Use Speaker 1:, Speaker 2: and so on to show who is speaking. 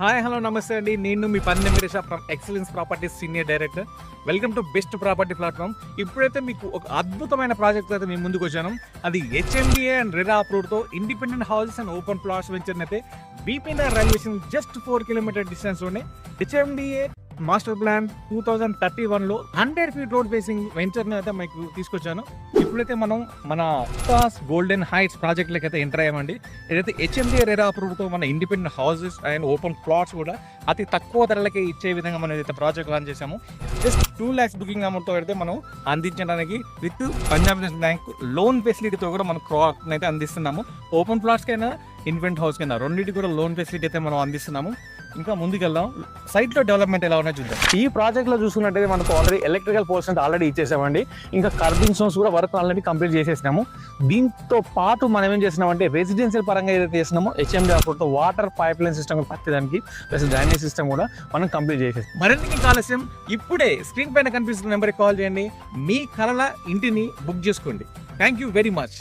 Speaker 1: Hi hello నమస్తే అండి. నేను మీ Pannem Veeresha from excellence properties senior director. Welcome to best property platform. ఇప్పుడైతే మీకు ఒక అద్భుతమైన ప్రాజెక్ట్ అయితే మేము ముందుకు వచ్చాను. అది హెచ్ఎండిఏ అండ్ రెరా అప్రూవ్డ్తో independent houses and open plots venture అయితే BPR railway station just 4 kilometre డిస్టెన్స్లోనే హెచ్ఎండిఏ మాస్టర్ ప్లాన్ 2031లో 100 ఫీట్ రోడ్ ఫేసింగ్ వెంచర్ని అయితే మీకు తీసుకొచ్చాను. ఇప్పుడైతే మనం మన గోల్డెన్ హైట్స్ ప్రాజెక్ట్లకి అయితే ఎంటర్ అయ్యామండి. ఏదైతే హెచ్ఎండిఏ రెరా అప్రూవ్డ్తో మన independent houses and open plots కూడా అతి తక్కువ ధరలకే ఇచ్చే విధంగా మనం అయితే ప్రాజెక్ట్ లాంచ్ చేసాము. జస్ట్ 2 lakhs బుకింగ్ అమౌంట్తో అయితే మనం అందించడానికి విత్ పంజాబ్ నేషనల్ బ్యాంక్ లోన్ ఫెసిలిటీతో కూడా మనం క్రాప్ని అయితే అందిస్తున్నాము. ఓపెన్ ప్లాట్స్కైనా ఇన్వెంట్ హౌస్ కైనా రెండింటి కూడా లోన్ ఫెసిలిటీ అయితే మనం అందిస్తున్నాము. ఇంకా ముందుకెళ్దాం, సైట్లో డెవలప్మెంట్ ఎలా ఉన్నాయో చూద్దాం. ఈ ప్రాజెక్ట్లో చూసుకున్నట్టయితే మనకు ఆల్రెడీ ఎలక్ట్రికల్ పోర్షన్ ఆల్రెడీ ఇచ్చేసామండి. ఇంకా కర్బింగ్ స్టోన్స్ కూడా వర్క్ ఆల్రెడీ కంప్లీట్ చేసేసినాము. దీంతో పాటు మనం ఏం చేసినామంటే రెసిడెన్షియల్ పరంగా ఏదైతే చేసినామో హెచ్ఎండి అప్రూవ్డ్తో వాటర్ పైప్ లైన్ సిస్టమ్ పట్టేదానికి ప్లస్ డ్రైనేజ్ సిస్టమ్ కూడా మనం కంప్లీట్ చేసేసాం. మరిన్ని ఆలస్యం ఇప్పుడే స్క్రీన్ పైన కనిపిస్తున్న నెంబర్కి కాల్ చేయండి. మీ కలల ఇంటిని బుక్ చేసుకోండి. Thank you very much.